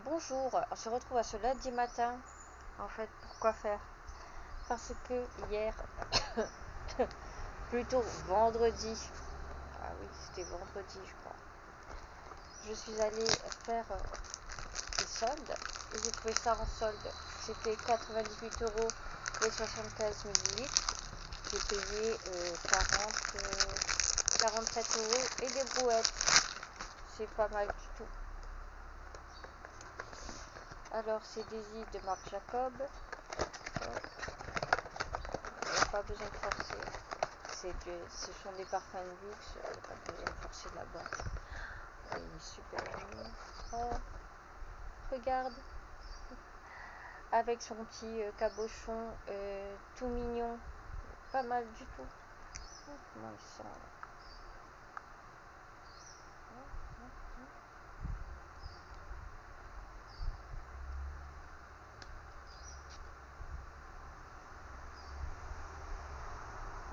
Bonjour, on se retrouve à ce lundi matin. En fait, pourquoi faire? Parce que hier, plutôt vendredi, ah oui, c'était vendredi, je crois, je suis allée faire des soldes et j'ai trouvé ça en solde. C'était 98 € les 75 millilitres. J'ai payé 47 € et des brouettes. C'est pas mal du tout. Alors, c'est des îles de Marc Jacob. Pas besoin de forcer. Ce sont des parfums de luxe. Pas besoin de forcer là-bas. Il est super mignon. Oh, regarde. Avec son petit cabochon tout mignon. Pas mal du tout. Comment ils sont?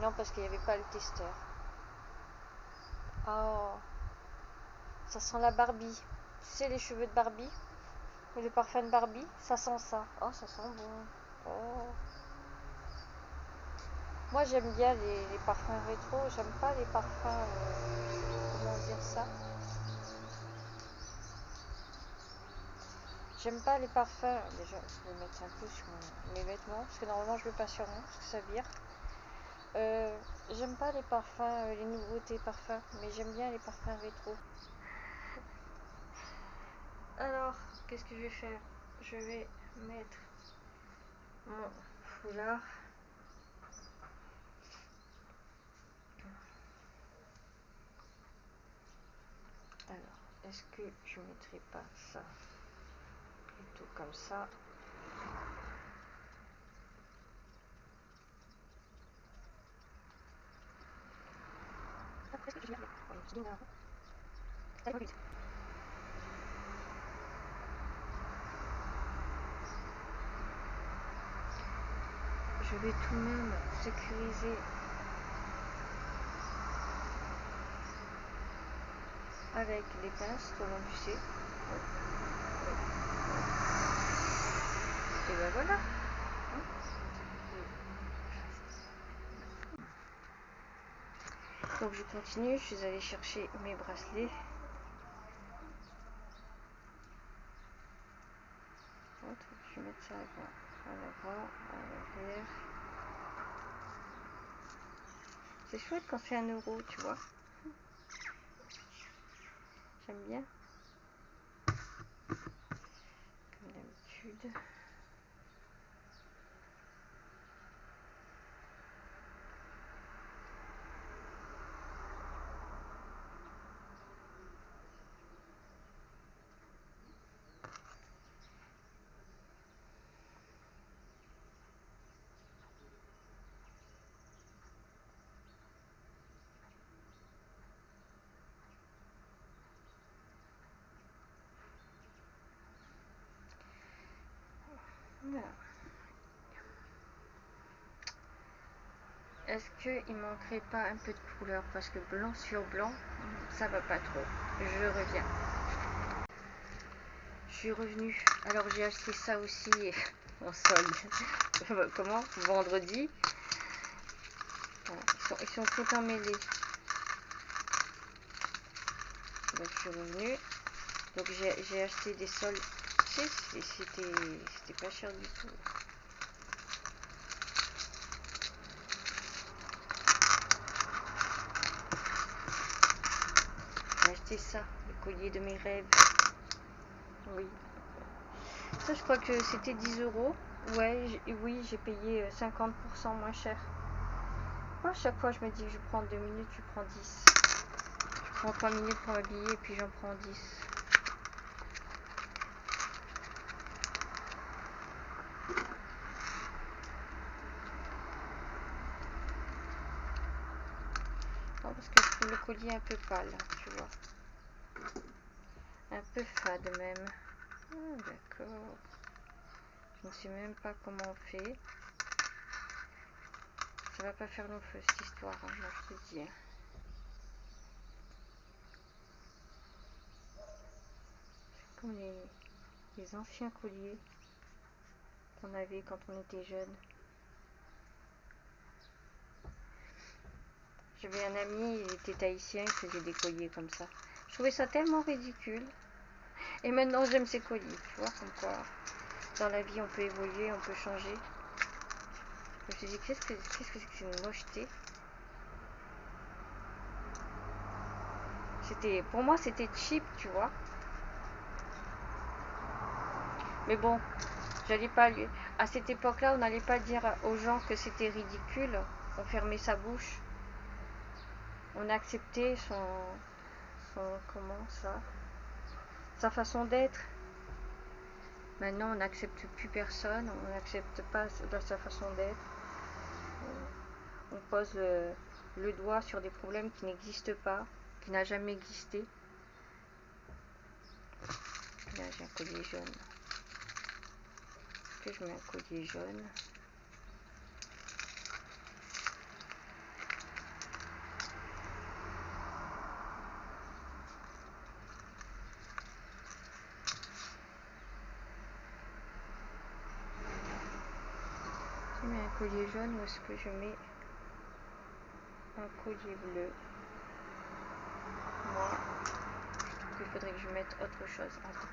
Non, parce qu'il n'y avait pas le testeur. Oh, ça sent la Barbie. Tu sais, les cheveux de Barbie? Ou les parfums de Barbie? Ça sent ça. Oh, ça sent bon. Oh. Moi, j'aime bien les parfums rétro. J'aime pas les parfums... comment dire ça? J'aime pas les parfums. Déjà, je vais mettre un peu sur mes vêtements. Parce que normalement, je le passe sur moi. Parce que ça vire. J'aime pas les parfums, les nouveautés parfums. Mais j'aime bien les parfums rétro. Alors, qu'est-ce que je vais faire? Je vais mettre mon foulard. Alors, est-ce que je mettrai pas ça plutôt comme ça? Je vais tout de même sécuriser avec les pinces comme on sait. Et ben voilà. Donc je continue, je suis allée chercher mes bracelets. Je vais mettre ça à l'avant, à l'arrière. C'est chouette quand c'est 1 €, tu vois. J'aime bien. Comme d'habitude. Voilà. Est-ce qu'il manquerait pas un peu de couleur? Parce que blanc sur blanc, ça va pas trop. Je reviens. Je suis revenue. Alors j'ai acheté ça aussi en solde. Comment? Vendredi. Ils sont tout emmêlés. Donc je suis revenue. Donc j'ai acheté des soldes. C'était pas cher du tout. J'ai acheté ça, le collier de mes rêves. Oui. Ça, je crois que c'était 10 €. Ouais, oui, j'ai payé 50% moins cher. Moi, à chaque fois, je me dis que je prends 2 minutes, je prends 10. Je prends 3 minutes pour m'habiller et puis j'en prends 10. Non, parce que je trouve le collier un peu pâle, tu vois. Un peu fade même. Ah, d'accord. Je ne sais même pas comment on fait. Ça va pas faire long feu cette histoire, hein, moi je te dis. C'est comme les Les anciens colliers qu'on avait quand on était jeune. J'avais un ami, il était tahitien, il faisait des colliers comme ça. Je trouvais ça tellement ridicule. Et maintenant j'aime ces colliers, tu vois, comme quoi dans la vie on peut évoluer, on peut changer. Je me suis dit, qu'est-ce que c'est que cette mocheté? Pour moi c'était cheap, tu vois. Mais bon, j'allais pas lui... À cette époque-là, on n'allait pas dire aux gens que c'était ridicule. On fermait sa bouche. On acceptait comment ça, sa façon d'être. Maintenant, on n'accepte plus personne. On n'accepte pas sa façon d'être. On pose le doigt sur des problèmes qui n'existent pas, qui n'ont jamais existé. Là, j'ai un collier jaune. Est-ce que je mets un collier jaune? Je mets un collier jaune ou est-ce que je mets un collier bleu? Moi, je trouve qu'il faudrait que je mette autre chose. Attends.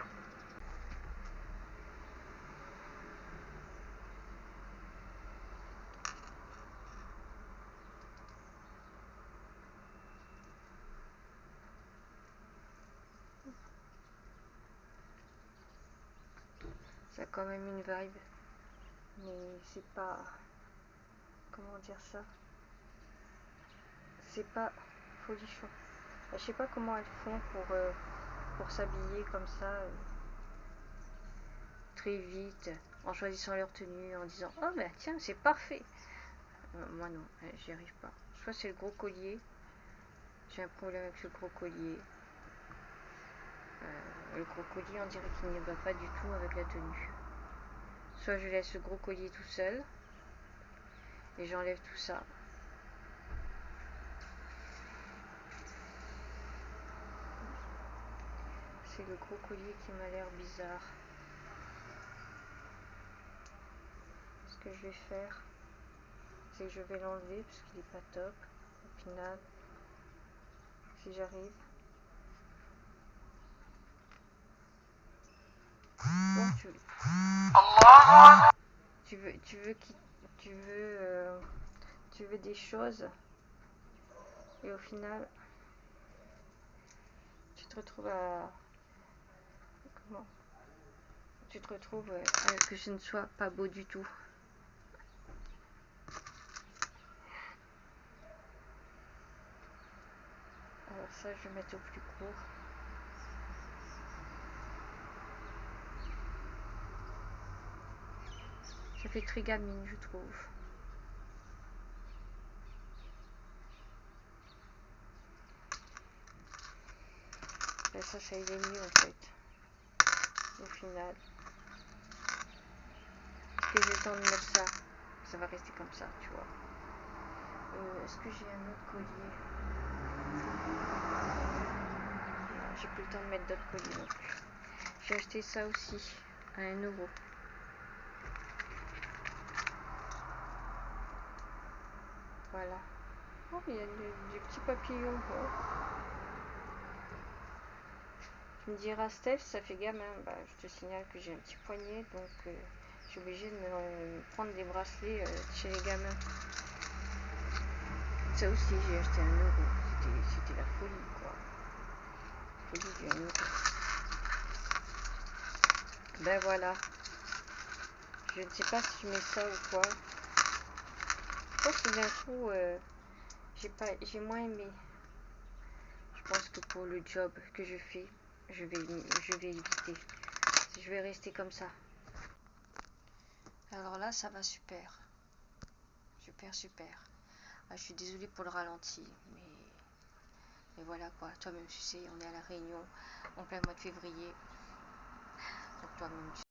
Ça a quand même une vibe, mais c'est pas, comment dire ça, c'est pas folichon. Je sais pas comment elles font pour s'habiller comme ça très vite, en choisissant leur tenue, en disant oh ben tiens c'est parfait. Moi non, j'y arrive pas. Soit c'est le gros collier, j'ai un problème avec le gros collier. Le gros collier on dirait qu'il ne va pas du tout avec la tenue. Soit je laisse le gros collier tout seul et j'enlève tout ça. C'est le gros collier qui m'a l'air bizarre. Ce que je vais faire, c'est que je vais l'enlever parce qu'il est pas top. Au final, si j'arrive. Bon, tu veux des choses et au final, tu te retrouves à comment? Tu te retrouves que ce ne soit pas beau du tout. Alors ça, je vais mettre au plus court. Ça fait très gamine, je trouve. Et ça il est mieux en fait. Au final. Parce que j'ai le temps de mettre ça. Ça va rester comme ça, tu vois. Est-ce que j'ai un autre collier? J'ai plus le temps de mettre d'autres colliers non plus. J'ai acheté ça aussi à 1 €. Voilà. Oh, il y a des petits papillons. Oh. Tu me diras, Steph, ça fait gamin. Bah, je te signale que j'ai un petit poignet, donc je suis obligée de me prendre des bracelets chez les gamins. Ça aussi, j'ai acheté 1 €. C'était la folie, quoi. Folie du 1 €. Ben voilà. Je ne sais pas si je mets ça ou quoi. Je pense que d'un coup, j'ai moins aimé. Je pense que pour le job que je fais, je vais éviter. Je vais rester comme ça. Alors là, ça va super. Super. Ah, je suis désolée pour le ralenti, mais voilà quoi. Toi-même, tu sais, on est à La Réunion, en plein mois de février. Donc toi-même, tu sais.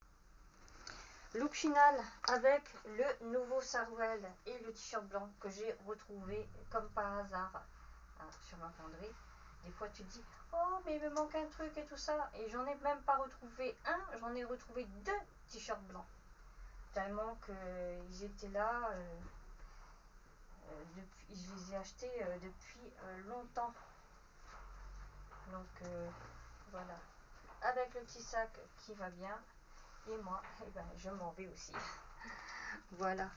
Look final avec le nouveau sarouel et le t-shirt blanc que j'ai retrouvé comme par hasard sur ma penderie. Des fois tu te dis, oh mais il me manque un truc et tout ça. Et j'en ai même pas retrouvé un, j'en ai retrouvé 2 t-shirts blancs. Tellement qu'ils étaient là, je les ai achetés depuis longtemps. Donc voilà. Avec le petit sac qui va bien. Et moi, eh ben, je m'en vais aussi. Voilà.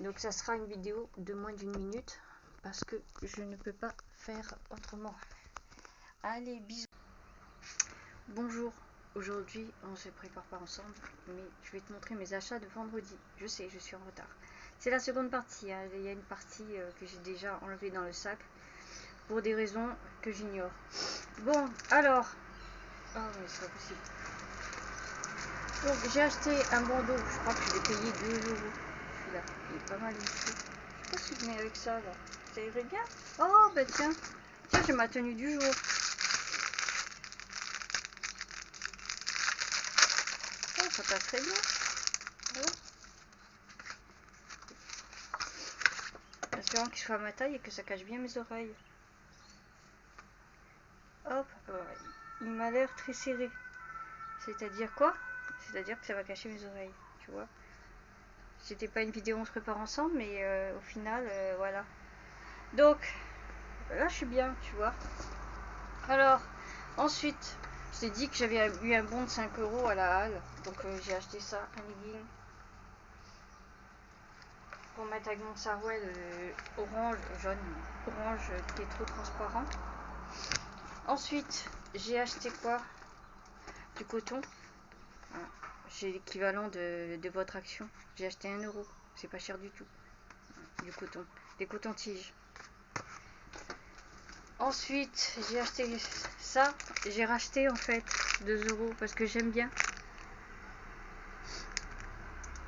Donc ça sera une vidéo de moins d'1 minute. Parce que je ne peux pas faire autrement. Allez, bisous. Bonjour. Aujourd'hui, on se prépare pas ensemble. Mais je vais te montrer mes achats de vendredi. Je sais, je suis en retard. C'est la seconde partie. Hein. Il y a une partie que j'ai déjà enlevée dans le sac. Pour des raisons que j'ignore. Bon, alors. Oh mais c'est pas possible. Donc j'ai acheté un bandeau, je crois que je l'ai payé 2 euros. Celui-là, il est pas mal du tout. Je sais pas si je mets avec ça là. Ça irait bien. Oh bah tiens, tiens j'ai ma tenue du jour. Oh ça passe très bien. Oh. Espérons qu'il soit à ma taille et que ça cache bien mes oreilles. Hop, il m'a l'air très serré. C'est-à-dire quoi? C'est-à-dire que ça va cacher mes oreilles, tu vois. C'était pas une vidéo on se prépare ensemble, mais au final, voilà. Donc, là je suis bien, tu vois. Alors, ensuite, je t'ai dit que j'avais eu un bon de 5 euros à la halle. Donc j'ai acheté ça, un legging. Pour mettre avec mon sarouel orange, jaune, orange qui est trop transparent. Ensuite, j'ai acheté quoi? Du coton. J'ai l'équivalent de votre action. J'ai acheté 1 euro. C'est pas cher du tout. Du coton. Des cotons-tiges. Ensuite, j'ai acheté ça. J'ai racheté en fait 2 euros parce que j'aime bien.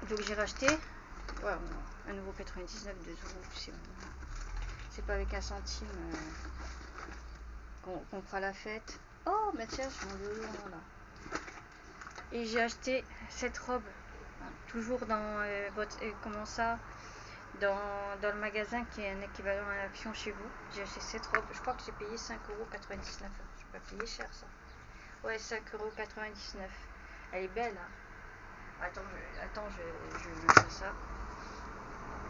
Donc j'ai racheté. Ouais, 1,99 €, 2 euros. C'est pas avec un centime qu'on fera la fête. Oh, mais tiens, je m'en veux là. Et j'ai acheté cette robe. Toujours dans comment ça, dans le magasin qui est un équivalent à l'action chez vous. J'ai acheté cette robe. Je crois que j'ai payé 5,99 €. Je n'ai pas payé cher ça. Ouais, 5,99 €. Elle est belle. Hein. Attends, je montre ça.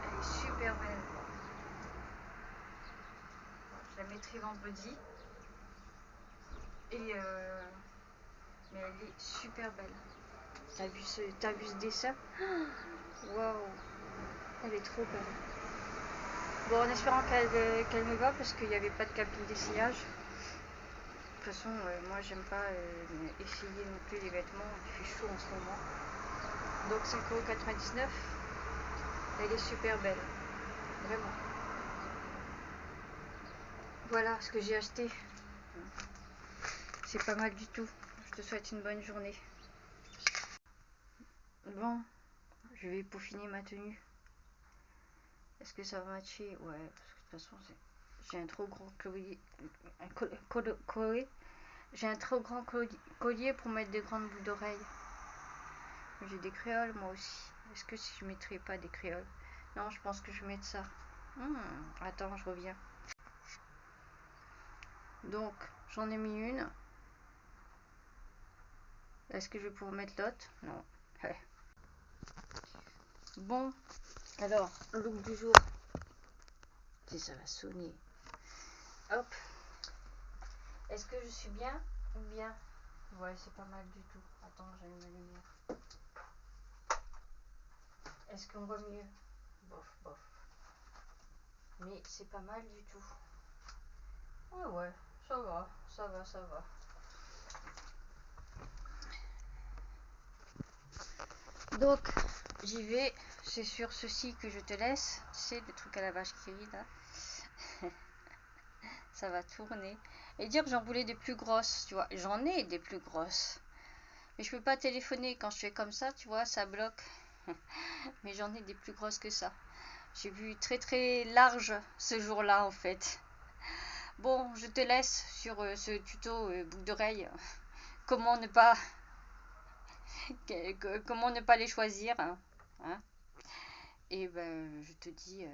Elle est super belle. Je la mettrai vendredi. Et mais elle est super belle. T'as vu ce dessin? Waouh, elle est trop belle. Bon, en espérant qu'elle me va parce qu'il n'y avait pas de cabine d'essayage. De toute façon, moi j'aime pas essayer non plus les vêtements. Il fait chaud en ce moment. Donc 5,99 €. Elle est super belle. Vraiment. Voilà ce que j'ai acheté. C'est pas mal du tout. Je te souhaite une bonne journée. Bon, je vais peaufiner ma tenue. Est-ce que ça va matcher? Ouais, parce que de toute façon, j'ai un trop grand collier. J'ai un trop grand collier pour mettre des grandes boucles d'oreilles. J'ai des créoles moi aussi. Est-ce que si je mettrais pas des créoles? Non, je pense que je vais mettre ça. Attends, je reviens. Donc, j'en ai mis une. Est-ce que je vais pouvoir mettre l'autre? Non. Bon, alors, le look du jour. Si ça va sonner. Hop. Est-ce que je suis bien ou bien? Ouais, c'est pas mal du tout. Attends, j'allume la lumière. Est-ce qu'on voit mieux? Bof, bof. Mais c'est pas mal du tout. Ouais, ça va, ça va, ça va. Donc, j'y vais. C'est sur ceci que je te laisse. Tu sais, le truc à la vache qui rit là. Ça va tourner. Et dire que j'en voulais des plus grosses, tu vois. J'en ai des plus grosses. Mais je peux pas téléphoner quand je fais comme ça, tu vois, ça bloque. Mais j'en ai des plus grosses que ça. J'ai vu très très large ce jour-là en fait. Bon, je te laisse sur ce tuto boucle d'oreille. Comment ne pas comment ne pas les choisir, hein. Et ben je te dis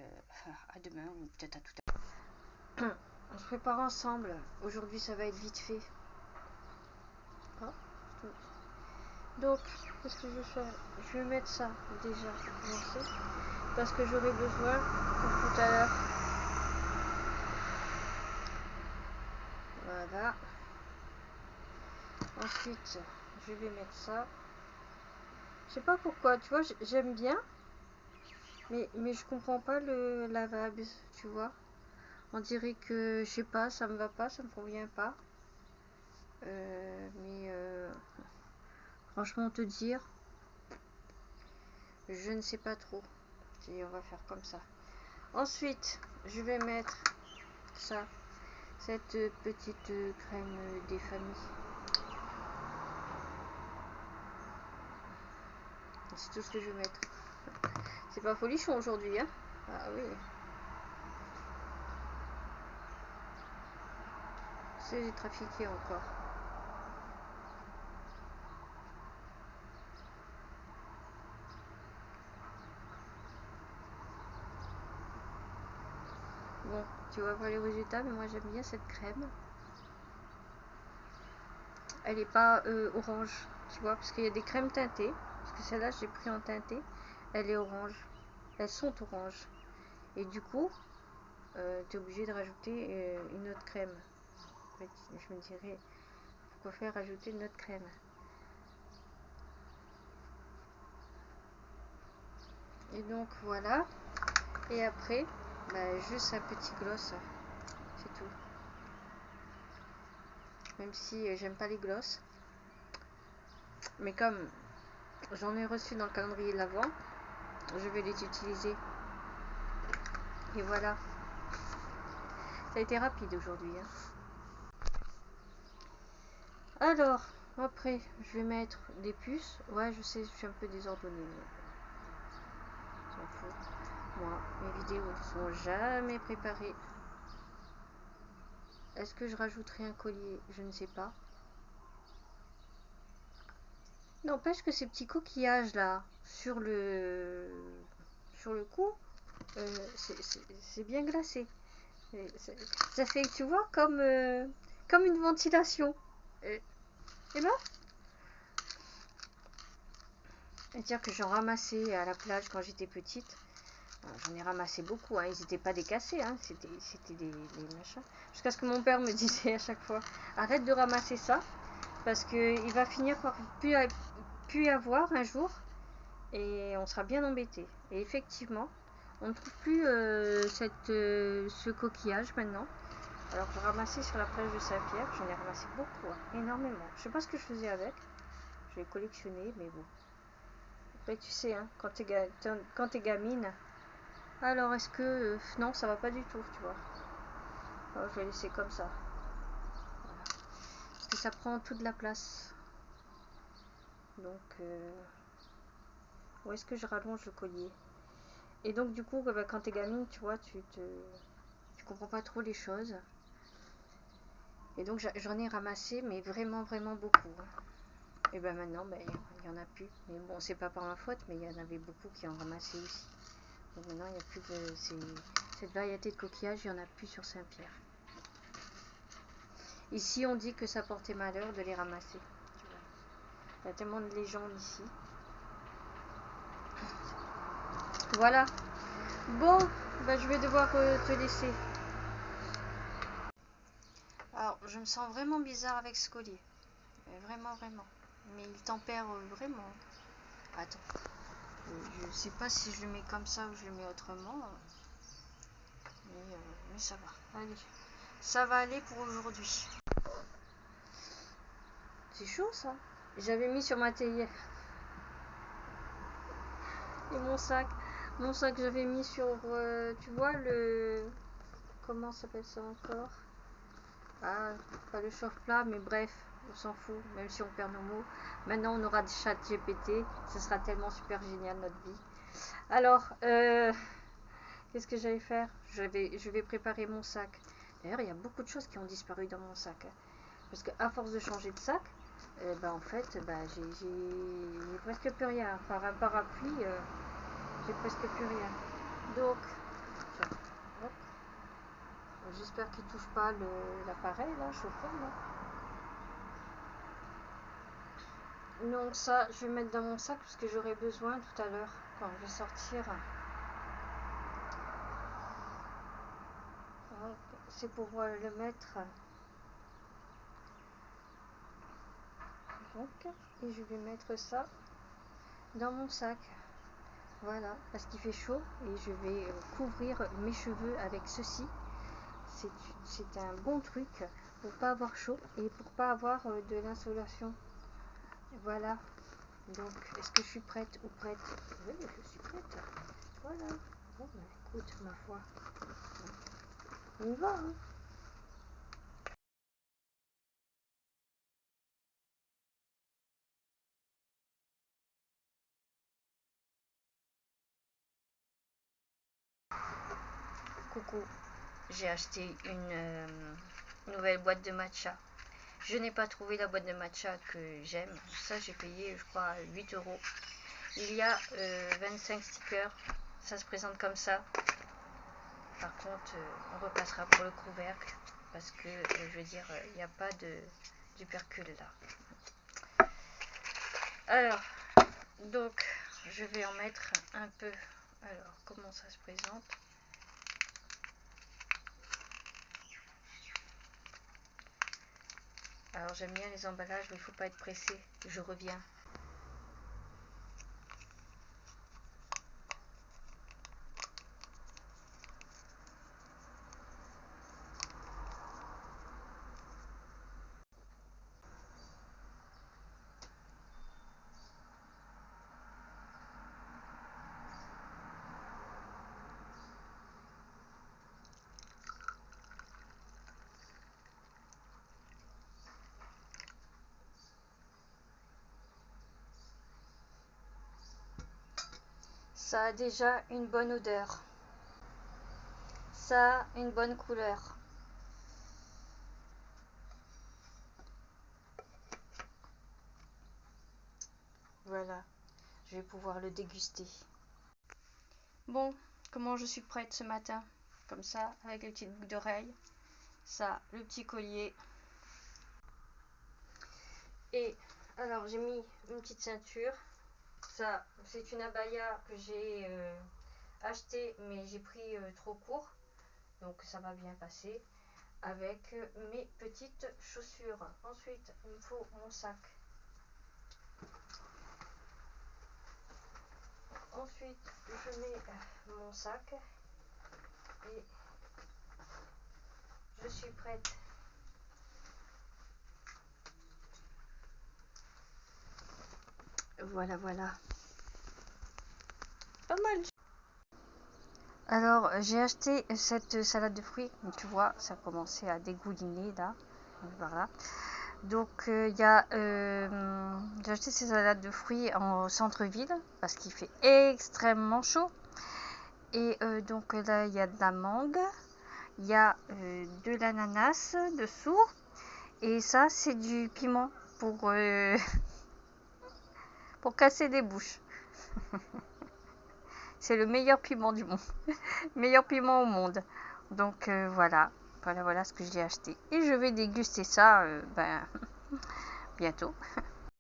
à demain ou peut-être à tout à l'heure. On se prépare ensemble. Aujourd'hui, ça va être vite fait. Ah. Donc, qu'est-ce que je vais faire? Je vais mettre ça déjà lancé parce que j'aurai besoin pour tout à l'heure. Voilà. Ensuite, je vais mettre ça. Je sais pas pourquoi, tu vois, j'aime bien, mais je comprends pas le lavable, tu vois. On dirait que, je sais pas, ça me va pas, ça me convient pas. Franchement, te dire, je ne sais pas trop. Et on va faire comme ça. Ensuite, je vais mettre ça, cette petite crème des familles. C'est tout ce que je vais mettre. C'est pas folichon aujourd'hui, hein? Ah oui. C'est trafiqué encore. Bon, tu vas voir les résultats, mais moi j'aime bien cette crème. Elle est pas orange, tu vois, parce qu'il y a des crèmes teintées. Parce que celle-là, j'ai pris en teinté. Elle est orange. Elles sont oranges. Et du coup, tu es obligé de rajouter une autre crème. En fait, je me dirais, pourquoi faire rajouter une autre crème? Et donc voilà. Et après, bah, juste un petit gloss. C'est tout. Même si j'aime pas les gloss. Mais comme j'en ai reçu dans le calendrier de l'Avent, je vais les utiliser. Et voilà. Ça a été rapide aujourd'hui. Hein. Alors, après, je vais mettre des puces. Ouais, je sais, je suis un peu désordonnée. S'en fout. Moi, mes vidéos ne sont jamais préparées. Est-ce que je rajouterai un collier? Je ne sais pas. N'empêche que ces petits coquillages là, sur le cou, c'est bien glacé. Ça fait, tu vois, comme une ventilation. Et là, c'est-à-dire que j'en ramassais à la plage quand j'étais petite. J'en ai ramassé beaucoup, hein. Ils n'étaient pas décassés, hein. C'était des machins. Jusqu'à ce que mon père me disait à chaque fois, arrête de ramasser ça, parce qu'il va finir par plus y avoir un jour, et on sera bien embêté. Et effectivement, on ne trouve plus ce coquillage maintenant. Alors que ramasser sur la plage de Saint-Pierre, j'en ai ramassé beaucoup, hein, énormément. Je sais pas ce que je faisais avec, je l'ai collectionné, mais bon. Après, tu sais, hein, quand t'es gamine, alors est-ce que... non, ça va pas du tout, tu vois. Alors, je vais laisser comme ça. Voilà. Parce que ça prend toute la place. Donc, où est-ce que je rallonge le collier? Et donc, du coup, bah, quand t'es gamine, tu vois, tu comprends pas trop les choses. Et donc, j'en ai ramassé, mais vraiment, vraiment beaucoup. Hein. Et ben maintenant, ben, il y en a plus. Mais bon, c'est pas par ma faute, mais il y en avait beaucoup qui en ramassaient aussi. Donc maintenant, il n'y a plus de cette variété de coquillages, il n'y en a plus sur Saint-Pierre. Ici, on dit que ça portait malheur de les ramasser. Tu vois. Il y a tellement de légendes ici. Voilà. Bon, ben, je vais devoir te laisser. Alors, je me sens vraiment bizarre avec ce collier. Vraiment, vraiment. Mais il tempère vraiment. Attends. Je sais pas si je le mets comme ça ou je le mets autrement. Mais ça va. Allez. Ça va aller pour aujourd'hui. C'est chaud ça. J'avais mis sur ma théière. Et mon sac. Mon sac, j'avais mis sur. Tu vois le. Comment s'appelle ça encore? Ah, pas le chauffe-plat, mais bref, on s'en fout, même si on perd nos mots. Maintenant, on aura des chats GPT. Ce sera tellement super génial notre vie. Alors, qu'est-ce que j'allais faire? Je vais préparer mon sac. D'ailleurs, il y a beaucoup de choses qui ont disparu dans mon sac. Hein. Parce qu'à force de changer de sac, en fait, j'ai presque plus rien. Par un parapluie, j'ai presque plus rien. Donc, tiens, hop, j'espère qu'il touche pas l'appareil là, chauffeur là. Donc ça, je vais mettre dans mon sac parce que j'aurai besoin tout à l'heure quand je vais sortir. C'est pour le mettre. Donc, et je vais mettre ça dans mon sac. Voilà, parce qu'il fait chaud et je vais couvrir mes cheveux avec ceci. C'est un bon truc pour pas avoir chaud et pour pas avoir de l'insolation. Voilà. Donc, est-ce que je suis prête ou prête? Oui, je suis prête. Voilà. Bon, bah, écoute, ma foi. On y va, hein. Coucou. J'ai acheté une nouvelle boîte de matcha. Je n'ai pas trouvé la boîte de matcha que j'aime. Ça, j'ai payé, je crois, 8 euros. Il y a 25 stickers. Ça se présente comme ça. Par contre, on repassera pour le couvercle. Parce que, je veux dire, il n'y a pas d'upercule là. Alors, donc, je vais en mettre un peu. Alors, comment ça se présente? Alors, j'aime bien les emballages, mais il ne faut pas être pressé. Je reviens. Ça a déjà une bonne odeur. Ça a une bonne couleur. Voilà, je vais pouvoir le déguster. Bon, comment je suis prête ce matin? Comme ça, avec les petites boucles d'oreilles. Ça, le petit collier. Et alors, j'ai mis une petite ceinture. Ça, c'est une abaya que j'ai achetée, mais j'ai pris trop court. Donc, ça va bien passer avec mes petites chaussures. Ensuite, il me faut mon sac. Ensuite, je mets mon sac et je suis prête. Voilà, voilà. Pas mal. Alors, j'ai acheté cette salade de fruits. Tu vois, ça a commencé à dégouliner là. Voilà. Donc, j'ai acheté ces salades de fruits en centre-ville parce qu'il fait extrêmement chaud. Et donc là, il y a de la mangue, il y a de l'ananas dessous. Et ça, c'est du piment pour, pour casser des bouches. C'est le meilleur piment du monde. Meilleur piment au monde. Donc voilà. Voilà ce que j'ai acheté. Et je vais déguster ça bientôt.